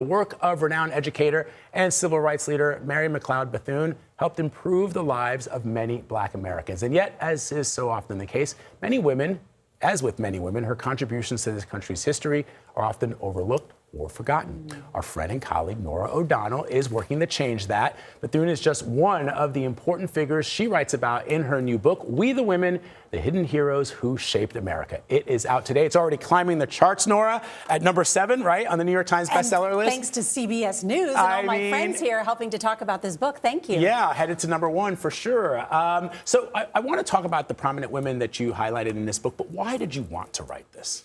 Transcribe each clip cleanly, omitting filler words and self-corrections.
The work of renowned educator and civil rights leader Mary McLeod Bethune helped improve the lives of many Black Americans. And yet, as is so often the case, as with many women, her contributions to this country's history are often overlooked or forgotten. Our friend and colleague, Norah O'Donnell, is working to change that. Bethune is just one of the important figures she writes about in her new book, We the Women, The Hidden Heroes Who Shaped America. It is out today. It's already climbing the charts, Nora, at number 7, right, on the New York Times bestseller list. Thanks to CBS News and all my friends here helping to talk about this book. Thank you. Yeah, headed to number 1 for sure. So I want to talk about the prominent women that you highlighted in this book, but why did you want to write this?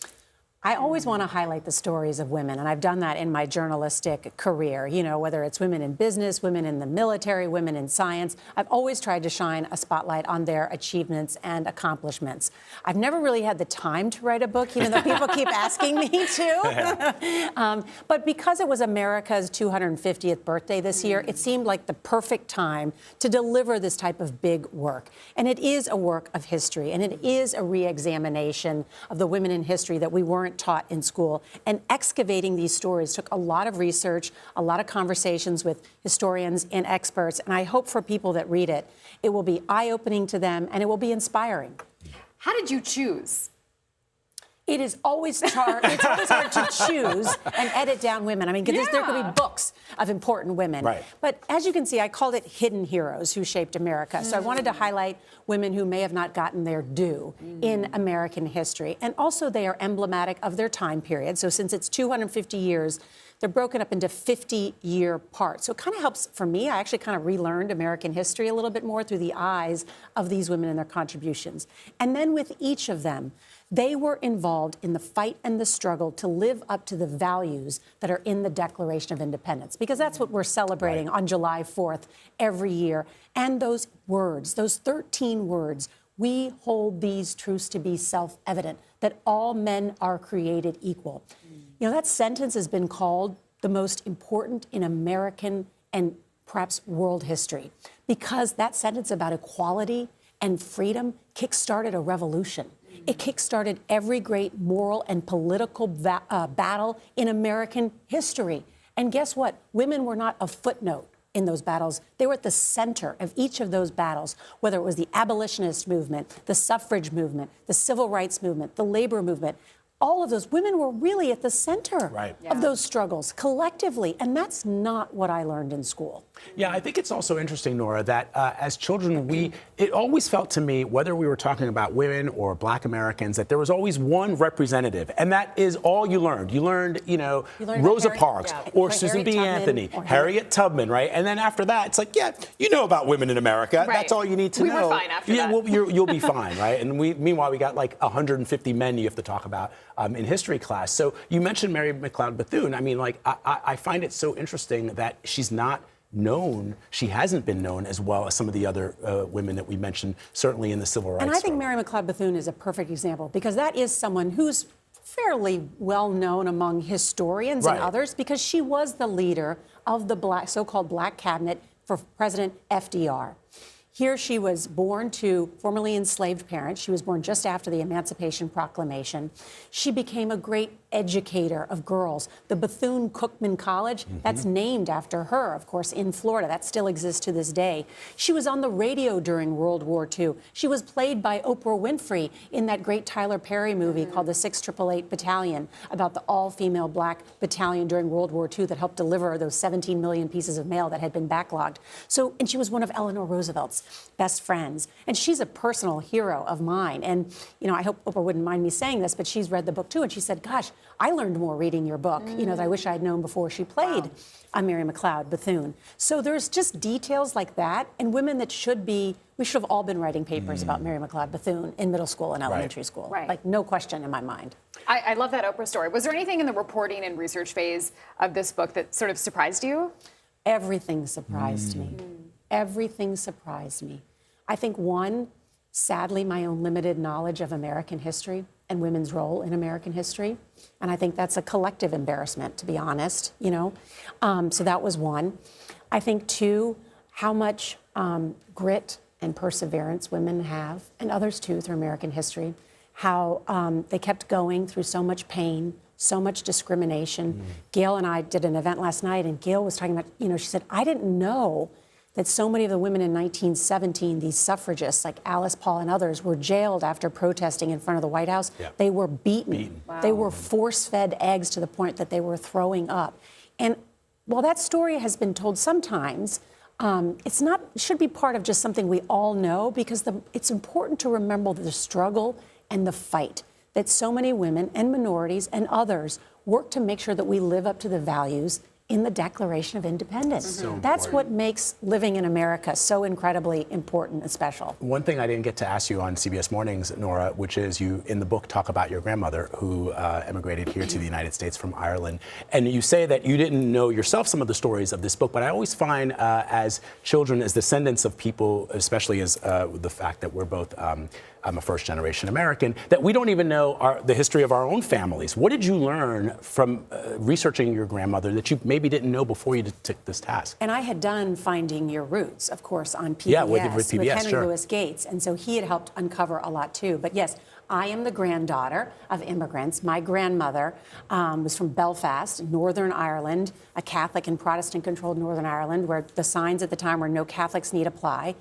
I always want to highlight the stories of women, and I've done that in my journalistic career, you know, whether it's women in business, women in the military, women in science. I've always tried to shine a spotlight on their achievements and accomplishments. I've never really had the time to write a book, even though people keep asking me to. But because it was America's 250th birthday this year, it seemed like the perfect time to deliver this type of big work. And it is a work of history, and it is a re-examination of the women in history that we weren't taught in school. And excavating these stories took a lot of research, a lot of conversations with historians and experts. And I hope for people that read it, it will be eye-opening to them and it will be inspiring. How did you choose? It is always hard to choose and edit down women. I mean, there could be books of important women. Right. But as you can see, I called it Hidden Heroes Who Shaped America. So I wanted to highlight women who may have not gotten their due in American history. And also they are emblematic of their time period. So since it's 250 years, they're broken up into 50-year parts. So it kind of helps for me. I actually kind of relearned American history a little bit more through the eyes of these women and their contributions. And then with each of them, they were involved in the fight and the struggle to live up to the values that are in the Declaration of Independence, because that's what we're celebrating on July 4th every year. And those words, those 13 words, we hold these truths to be self-evident, that all men are created equal. You know, that sentence has been called the most important in American and perhaps world history, because that sentence about equality and freedom kick-started a revolution. It kick-started every great moral and political battle in American history. And guess what? Women were not a footnote in those battles. They were at the center of each of those battles, whether it was the abolitionist movement, the suffrage movement, the civil rights movement, the labor movement. All of those women were really at the center of those struggles collectively. And that's not what I learned in school. Yeah, I think it's also interesting, Nora, that as children, it always felt to me, whether we were talking about women or Black Americans, that there was always one representative. And that is all you learned. You learned, Rosa Parks or Susan B. Anthony, Harriet Tubman, right? And then after that, it's like, yeah, you know about women in America. Right. That's all you need to know. We were fine after that. Well, you'll be fine, right? And meanwhile, we got like 150 men you have to talk about in history class. So you mentioned Mary McLeod Bethune. I mean, like, I find it so interesting that she's not known, she hasn't been known as well as some of the other women that we mentioned, certainly in the civil rights. And I think Mary McLeod Bethune is a perfect example, because that is someone who's fairly well known among historians and others, because she was the leader of the so-called Black cabinet for President FDR. Here she was born to formerly enslaved parents. She was born just after the Emancipation Proclamation. She became a great educator of girls. The Bethune-Cookman College, that's named after her, of course, in Florida. That still exists to this day. She was on the radio during World War II. She was played by Oprah Winfrey in that great Tyler Perry movie called The 688 Battalion, about the all-female Black battalion during World War II that helped deliver those 17 million pieces of mail that had been backlogged. And she was one of Eleanor Roosevelt's best friends. And she's a personal hero of mine. And, I hope Oprah wouldn't mind me saying this, but she's read the book too. And she said, gosh, I learned more reading your book, that I wish I had known before she played Mary McLeod Bethune. So there's just details like that, and women that we should have all been writing papers about Mary McLeod Bethune in middle school and elementary school. Like, no question in my mind. I love that Oprah story. Was there anything in the reporting and research phase of this book that sort of surprised you? Everything surprised me. Everything surprised me. I think, one, sadly, my own limited knowledge of American history and women's role in American history. And I think that's a collective embarrassment, to be honest, So that was one. I think, two, how much grit and perseverance women have, and others too, through American history, how they kept going through so much pain, so much discrimination. Gail and I did an event last night, and Gail was talking about, she said, I didn't know that so many of the women in 1917, these suffragists like Alice Paul and others, were jailed after protesting in front of the White House. Yeah. They were beaten. Wow. They were force-fed eggs to the point that they were throwing up. And while that story has been told sometimes, it should be part of just something we all know, because it's important to remember the struggle and the fight that so many women and minorities and others work to make sure that we live up to the values in the Declaration of Independence. So that's what makes living in America so incredibly important and special. One thing I didn't get to ask you on CBS Mornings, Norah, which is you in the book talk about your grandmother who emigrated here to the United States from Ireland. And you say that you didn't know yourself some of the stories of this book, but I always find as children, as descendants of people, especially as the fact that we're both I'm a first-generation American, that we don't even know the history of our own families. What did you learn from researching your grandmother that you maybe didn't know before you took this task? And I had done Finding Your Roots, of course, on PBS, with PBS, Henry sure. Louis Gates, and so he had helped uncover a lot too. But yes, I am the granddaughter of immigrants. My grandmother was from Belfast, Northern Ireland, a Catholic and Protestant-controlled Northern Ireland, where the signs at the time were "No Catholics Need Apply."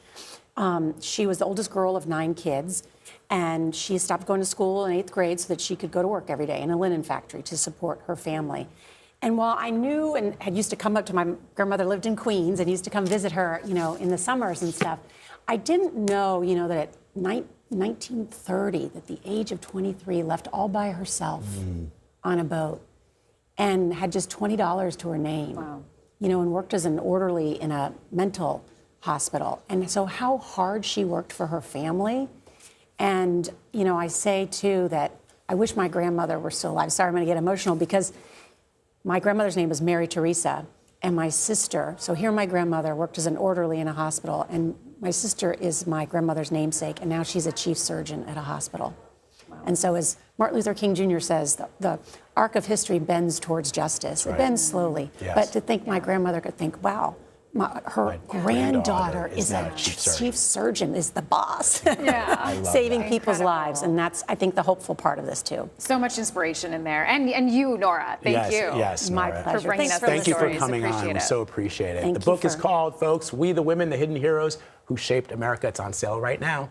She was the oldest girl of 9 kids, and she stopped going to school in 8th grade so that she could go to work every day in a linen factory to support her family. And while I knew and had used to come up to my grandmother, lived in Queens, and used to come visit her, in the summers and stuff, I didn't know, that at 1930, at the age of 23, left all by herself on a boat and had just $20 to her name, and worked as an orderly in a mental hospital. And so how hard she worked for her family. And, I say, too, that I wish my grandmother were still alive. Sorry, I'm going to get emotional, because my grandmother's name was Mary Teresa, and my sister, so here my grandmother worked as an orderly in a hospital, and my sister is my grandmother's namesake, and now she's a chief surgeon at a hospital. Wow. And so as Martin Luther King Jr. says, the arc of history bends towards justice. Right. It bends slowly. Yes. But to think my grandmother could think, wow, her granddaughter is a chief surgeon, is the boss, saving people's lives. And that's, I think, the hopeful part of this, too. So much inspiration in there. And you, Norah, thank you. Yes, my Norah. pleasure. For bringing us Thank you for coming Appreciate on. it. We so appreciate it. The book is called, folks, We the Women, the Hidden Heroes Who Shaped America. It's on sale right now.